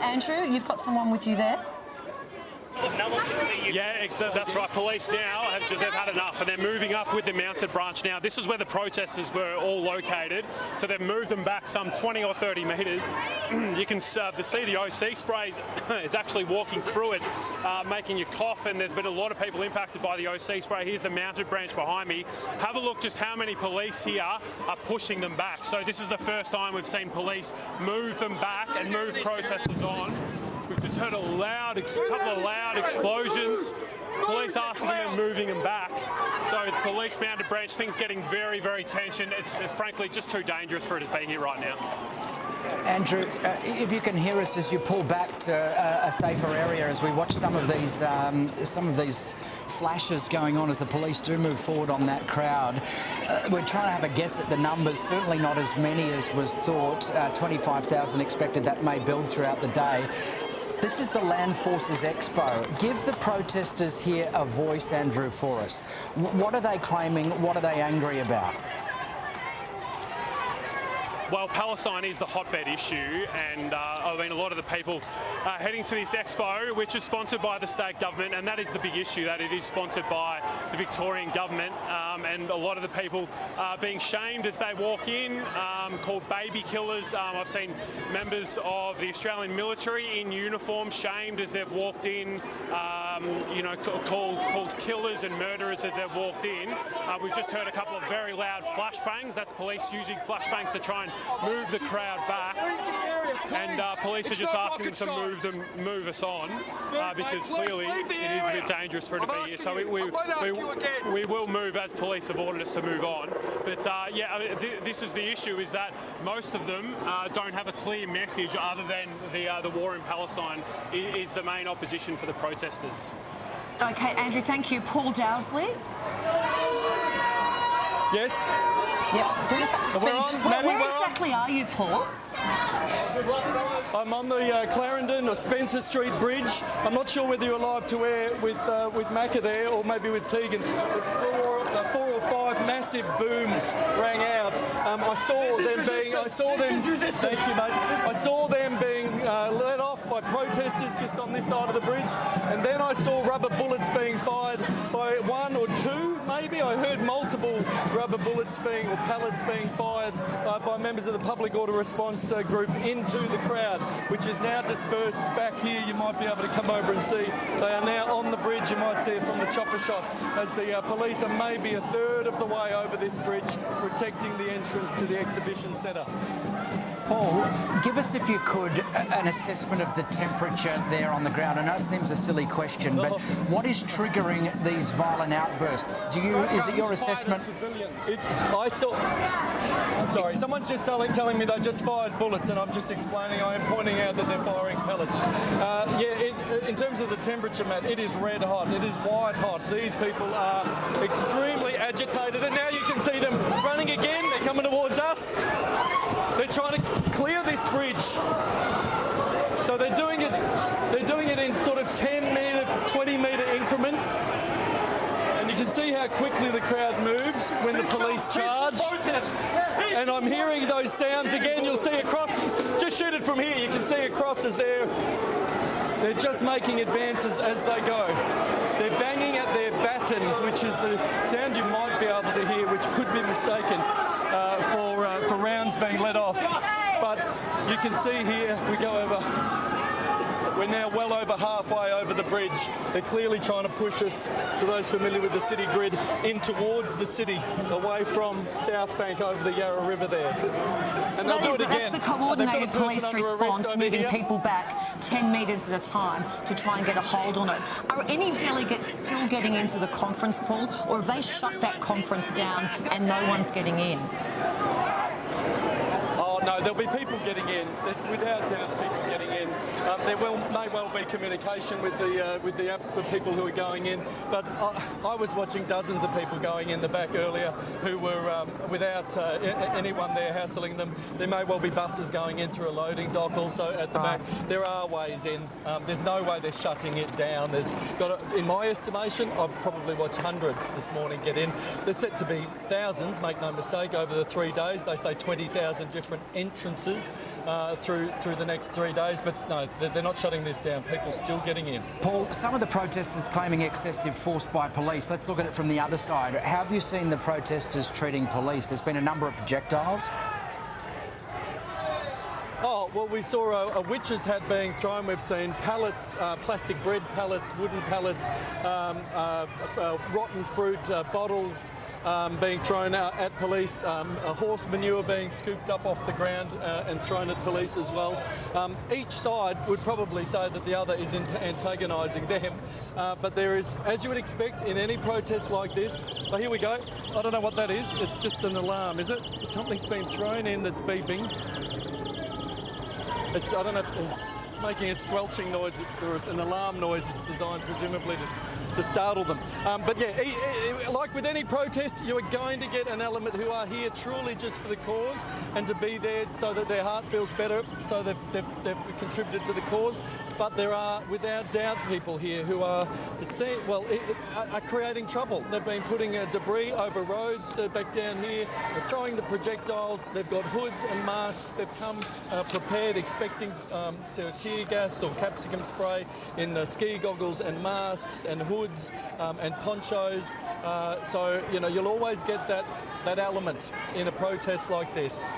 Andrew, you've got someone with you there? Yeah, that's right. Police now, they've had enough and they're moving up with the mounted branch now. This is where the protesters were all located, so they've moved them back some 20 or 30 metres. You can see the OC spray is actually walking through it, making you cough, and there's been a lot of people impacted by the OC spray. Here's the mounted branch behind me. Have a look just how many police here are pushing them back. So this is the first time we've seen police move them back and move protesters on. We've just heard a couple of loud explosions. Police asking them and moving them back. So the police mounted branch, things getting very, very tense. It's frankly just too dangerous for it to be here right now. Andrew, if you can hear us as you pull back to a safer area as we watch some of these flashes going on as the police do move forward on that crowd. We're trying to have a guess at the numbers, certainly not as many as was thought. 25,000 expected, that may build throughout the day. This is the Land Forces Expo. Give the protesters here a voice, Andrew, for us. What are they claiming? What are they angry about? Well, Palestine is the hotbed issue, and I mean, a lot of the people heading to this expo, which is sponsored by the state government, and that is the big issue, that it is sponsored by the Victorian government, and a lot of the people being shamed as they walk in, called baby killers. I've seen members of the Australian military in uniform shamed as they've walked in, you know, called killers and murderers as they've walked in. We've just heard a couple of very loud flashbangs. That's police using flashbangs to try and move the crowd back, and police are just asking them to move us on because clearly it is a bit dangerous for it to be here. So we will move as police have ordered us to move on. But yeah, I mean, this is the issue: is that most of them don't have a clear message other than the war in Palestine is the main opposition for the protesters. Okay, Andrew, thank you. Paul Dowsley. Yes. Yep, bring us up to speed. Where exactly are you, Paul? I'm on the Clarendon or Spencer Street Bridge. I'm not sure whether you're live to air with Macca there or maybe with Tegan. Four or five massive booms rang out. I saw them being let off by protesters just on this side of the bridge, and then I saw rubber bullets being fired by one or two, maybe. I heard multiple rubber bullets or pellets being fired by members of the public order response group into the crowd, which is now dispersed back here. You might be able to come over and see. They are now on the bridge. You might see it from the chopper shot as the police are maybe a third of the way over this bridge, protecting the entrance to the exhibition centre. Paul, give us, if you could, an assessment of the temperature there on the ground. I know it seems a silly question, but what is triggering these violent outbursts? Is it your assessment? Sorry, someone's just telling me they just fired bullets, and I'm just explaining. I am pointing out that they're firing pellets. In terms of the temperature, Matt, it is red hot. It is white hot. These people are extremely agitated, and now you can see them running again. They're coming towards us. They're trying to clear this bridge. So they're doing it in sort of 10 metre, 20 metre increments. And you can see how quickly the crowd moves when the police charge. And I'm hearing those sounds again. You'll see across, just shoot it from here. You can see across as they're just making advances as they go. They're banging at their batons, which is the sound you might be able to hear, which could be mistaken for rounds being let off. But you can see here, if we go over, we're now well over halfway over the bridge. They're clearly trying to push us, to those familiar with the city grid, in towards the city, away from South Bank over the Yarra River there. So that's the coordinated police response, moving people back 10 metres at a time to try and get a hold on it. Are any delegates still getting into the conference, Paul, or have they shut that conference down and no one's getting in? No, there'll be people getting in. There's without doubt people getting in. There may well be communication with the people who are going in, but I was watching dozens of people going in the back earlier who were without anyone there hassling them. There may well be buses going in through a loading dock also at the back. There are ways in. There's no way they're shutting it down. In my estimation, I've probably watched hundreds this morning get in. There's set to be thousands, make no mistake, over the 3 days. They say 20,000 different entrances through the next 3 days, but no, they're not shutting this down. People still getting in. Paul, some of the protesters claiming excessive force by police. Let's look at it from the other side. How have you seen the protesters treating police? There's been a number of projectiles. Oh, well, we saw a witch's hat being thrown. We've seen pallets, plastic bread pallets, wooden pallets, rotten fruit bottles being thrown out at police, a horse manure being scooped up off the ground and thrown at police as well. Each side would probably say that the other is antagonising them, but there is, as you would expect in any protest like this, oh, here we go. I don't know what that is. It's just an alarm, is it? Something's been thrown in that's beeping. I don't know if it's making a squelching noise. There is an alarm noise. It's designed presumably to startle them. But yeah, like with any protest, you are going to get an element who are here truly just for the cause and to be there so that their heart feels better, so they've contributed to the cause. But there are, without doubt, people here who are, are creating trouble. They've been putting debris over roads back down here. They're throwing the projectiles. They've got hoods and masks. They've come prepared, expecting tear gas or capsicum spray in ski goggles and masks and hoods and ponchos. So, you'll always get that element in a protest like this.